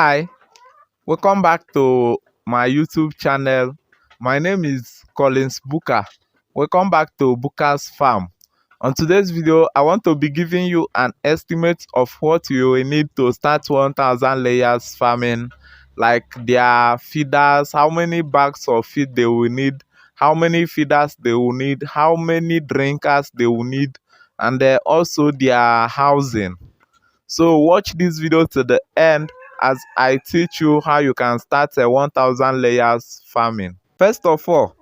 Hi, welcome back to my YouTube channel. My name is Collins Booker. Welcome back to Booker's Farm. On today's video, I want to be giving you an estimate of what you will need to start 1000 layers farming, like their feeders, how many bags of feed they will need, how many feeders they will need, how many drinkers they will need, and also their housing. So watch this video to the end as I teach you how you can start a 1000 layers farming. First of all,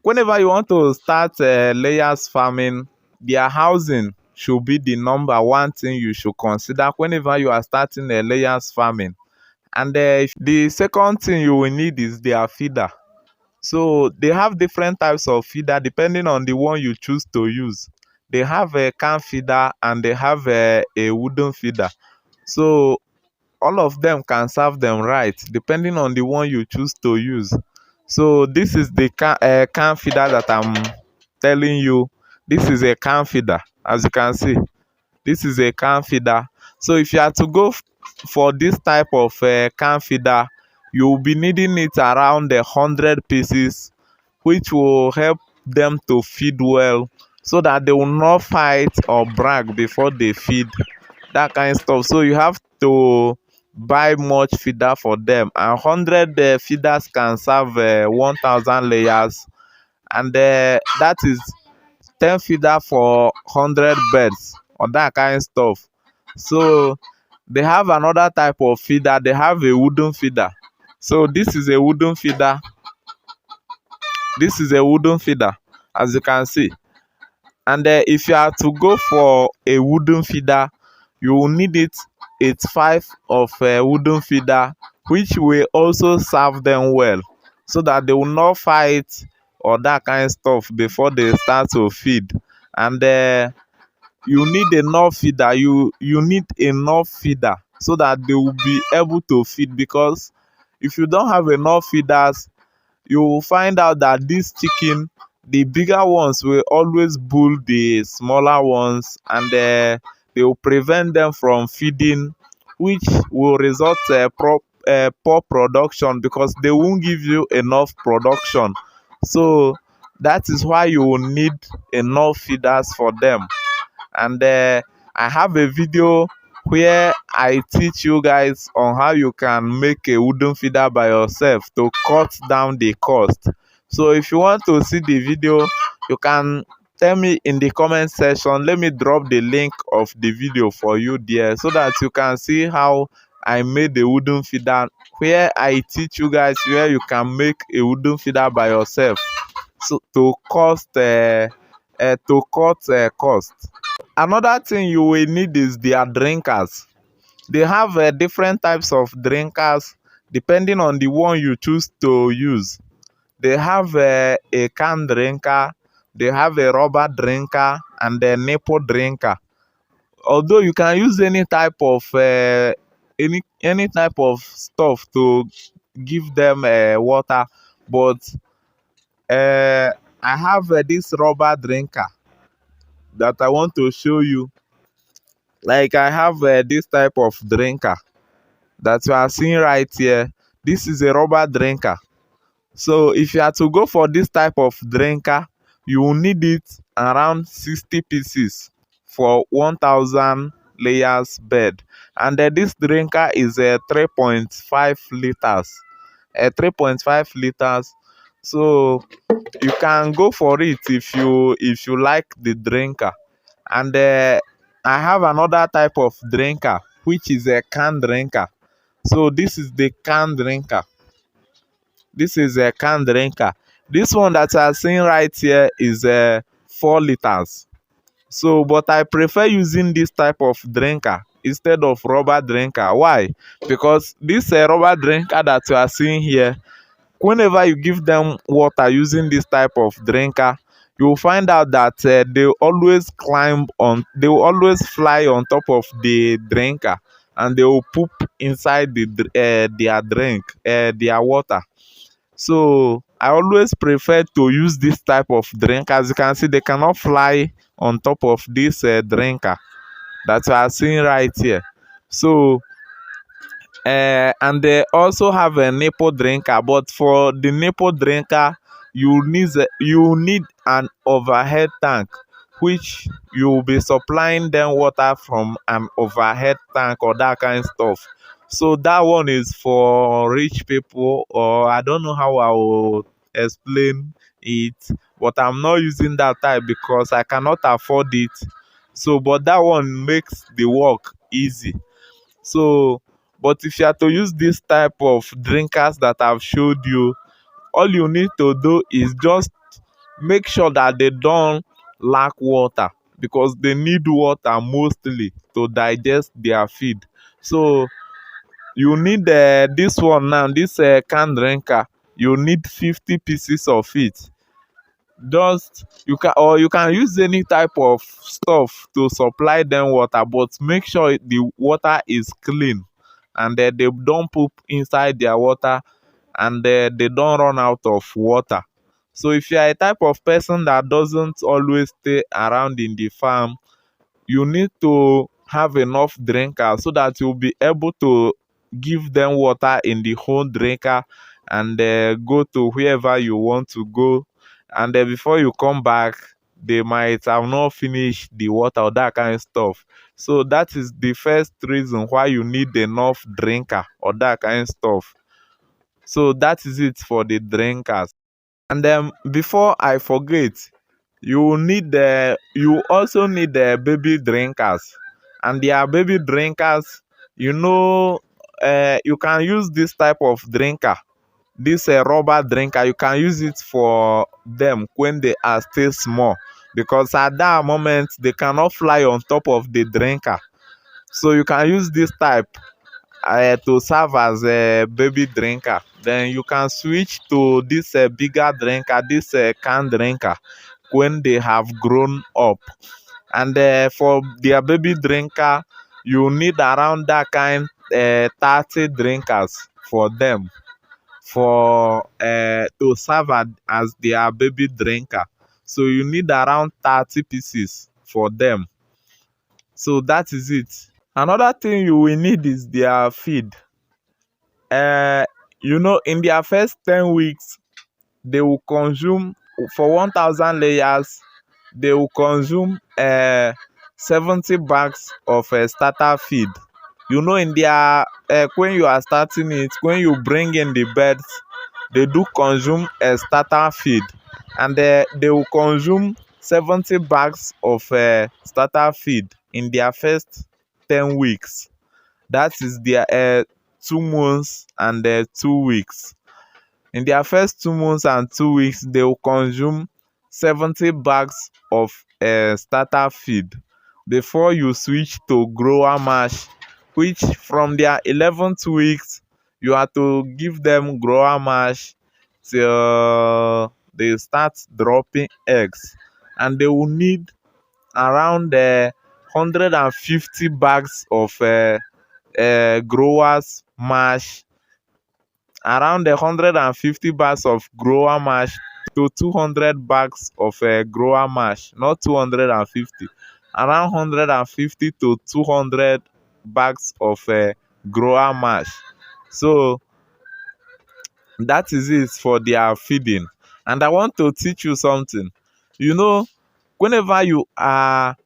whenever you want to start layers farming, their housing should be the number one thing you should consider whenever you are starting a layers farming. And the second thing you will need is their feeder. So they have different types of feeder depending on the one you choose to use. They have a can feeder and they have a wooden feeder. So all of them can serve them right depending on the one you choose to use. So this is the can feeder that I'm telling you. This is a can feeder, as you can see. This is a can feeder. So if you are to go for this type of can feeder, you will be needing it around 100 pieces, which will help them to feed well so that they will not fight or brag before they feed, that kind of stuff. So you have to buy much feeder for them, and 100 feeders can serve 1000 layers, and that is 10 feeder for 100 birds or that kind of stuff. So they have another type of feeder. They have a wooden feeder. So this is a wooden feeder. This is a wooden feeder, as you can see. And if you are to go for a wooden feeder, you will need it 85 of a wooden feeder, which will also serve them well so that they will not fight or that kind of stuff before they start to feed. And you need enough feeder. You need enough feeder so that they will be able to feed, because if you don't have enough feeders, you will find out that this chicken, the bigger ones will always bull the smaller ones, and they will prevent them from feeding, which will result poor production because they won't give you enough production. So that is why you will need enough feeders for them. And I have a video where I teach you guys on how you can make a wooden feeder by yourself to cut down the cost. So if you want to see the video, you can tell me in the comment section. Let me drop the link of the video for you there so that you can see how I made a wooden feeder, where I teach you guys where you can make a wooden feeder by yourself, so to cut cost. Another thing you will need is their drinkers. They have different types of drinkers depending on the one you choose to use. They have a can drinker, they have a rubber drinker, and a nipple drinker. Although you can use any type of stuff to give them water, but I have this rubber drinker that I want to show you. Like I have this type of drinker that you are seeing right here. This is a rubber drinker. So if you are to go for this type of drinker, you will need it around 60 pieces for 1000 layers bed. And this drinker is a 3.5 liters. 3.5 liters. So you can go for it if you like the drinker. And I have another type of drinker, which is a can drinker. So this is the can drinker. This is a can drinker. This one that you are seeing right here is 4 liters. So, but I prefer using this type of drinker instead of rubber drinker. Why? Because this rubber drinker that you are seeing here, whenever you give them water using this type of drinker, you will find out that they always they will always fly on top of the drinker, and they will poop inside their drink, their water. So I always prefer to use this type of drink. As you can see, they cannot fly on top of this drinker that you are seeing right here. So and they also have a nipple drinker, but for the nipple drinker you need an overhead tank, which you will be supplying them water from an overhead tank or that kind of stuff. So that one is for rich people, or I don't know how I will explain it, but I'm not using that type because I cannot afford it. So but that one makes the work easy. So, but if you are to use this type of drinkers that I've showed you, all you need to do is just make sure that they don't lack water, because they need water mostly to digest their feed. So you need this one now, this can drinker. You need 50 pieces of it. Just you can use any type of stuff to supply them water, but make sure the water is clean, and they don't poop inside their water, and they don't run out of water. So if you are a type of person that doesn't always stay around in the farm, you need to have enough drinkers so that you'll be able to give them water in the whole drinker, and go to wherever you want to go. And before you come back, they might have not finished the water or that kind of stuff. So that is the first reason why you need enough drinker or that kind of stuff. So that is it for the drinkers. And then before I forget, you also need the baby drinkers. And their baby drinkers, you can use this type of drinker, this rubber drinker. You can use it for them when they are still small, because at that moment they cannot fly on top of the drinker. So you can use this type to serve as a baby drinker. Then you can switch to this bigger drinker, this can drinker, when they have grown up. And for their baby drinker, you need around that kind 30 drinkers for them, for to serve as their baby drinker. So you need around 30 pieces for them. So that is it. Another thing you will need is their feed. uh, in their first 10 weeks, they will consume, for 1,000 layers, they will consume 70 bags of starter feed. In their, when you are starting it, when you bring in the birds, they do consume a starter feed, and they will consume 70 bags of starter feed in their first 10 weeks. That is their 2 months and 2 weeks. In their first 2 months and 2 weeks, they will consume 70 bags of starter feed before you switch to grower mash, which from their 11th weeks, you have to give them grower mash till they start dropping eggs. And they will need around 150 bags of growers mash, around 150 bags of grower mash to 200 bags of grower mash, not 250, around 150 to 200 bags of grower mash. So that is it for their feeding. And I want to teach you something. Whenever you are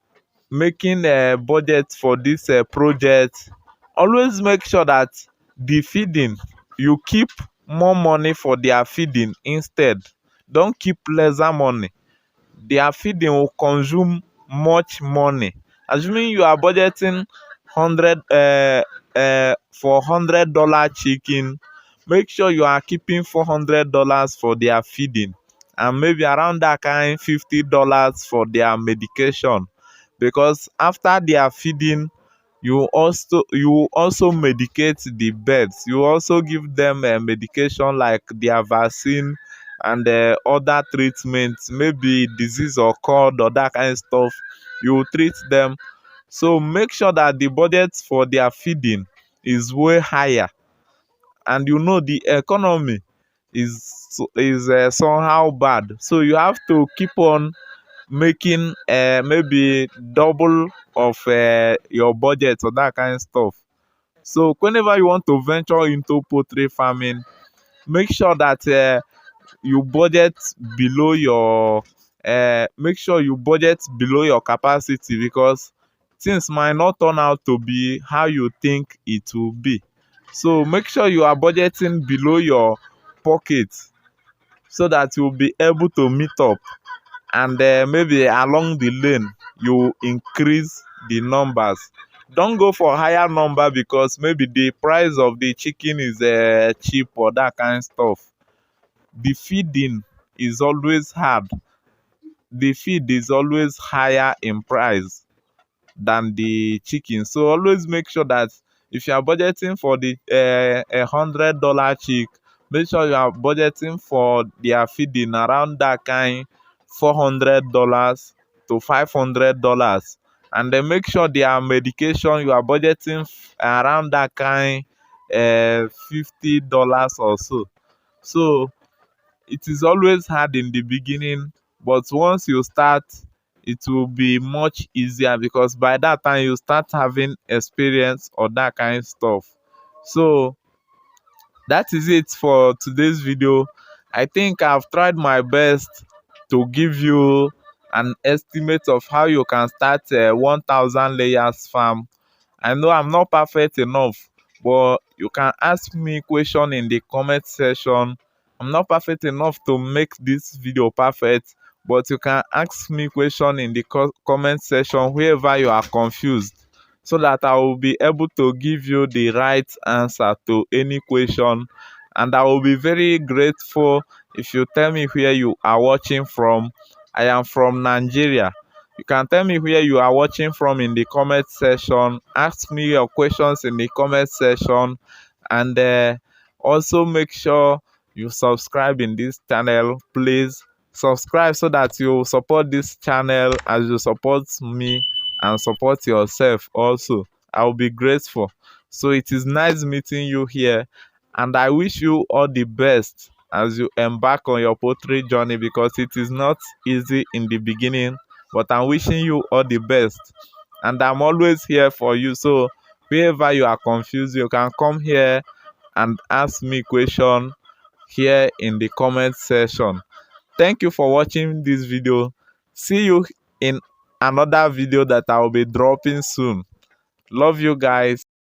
making a budget for this project, always make sure that the feeding, you keep more money for their feeding instead. Don't keep lesser money. Their feeding will consume much money. Assuming you are budgeting 100 for $100 chicken, make sure you are keeping $400 for their feeding, and maybe around that kind $50 for their medication. Because after their feeding, you also medicate the birds. You also give them a medication like their vaccine, and other treatments, maybe disease or cold or that kind of stuff. You treat them. So make sure that the budget for their feeding is way higher. And the economy is somehow bad, so you have to keep on making maybe double of your budget or that kind of stuff. So whenever you want to venture into poultry farming, make sure that you budget below your make sure you budget below your capacity, because things might not turn out to be how you think it will be. So make sure you are budgeting below your pocket, so that you will be able to meet up, and maybe along the lane you increase the numbers. Don't go for higher number because maybe the price of the chicken is cheap or that kind of stuff. The feeding is always hard. The feed is always higher in price than the chicken. So always make sure that if you are budgeting for the $100 chick, make sure you are budgeting for their feeding around that kind $400 to $500, and then make sure their medication you are budgeting around that kind $50 or so. So it is always hard in the beginning, but once you start, it will be much easier, because by that time you start having experience or that kind of stuff. So that is it for today's video. I think I've tried my best to give you an estimate of how you can start a 1000 layers farm. I know I'm not perfect enough, but you can ask me question in the comment section. I'm not perfect enough to make this video perfect, but you can ask me question in the comment section wherever you are confused, so that I will be able to give you the right answer to any question. And I will be very grateful if you tell me where you are watching from. I am from Nigeria. You can tell me where you are watching from in the comment section. Ask me your questions in the comment section, and also make sure you subscribe in this channel. Please subscribe so that you support this channel as you support me and support yourself also. I will be grateful. So it is nice meeting you here, and I wish you all the best as you embark on your poultry journey, because it is not easy in the beginning, but I'm wishing you all the best, and I'm always here for you. So wherever you are confused, you can come here and ask me question here in the comment section. Thank you for watching this video. See you in another video that I will be dropping soon. Love you guys.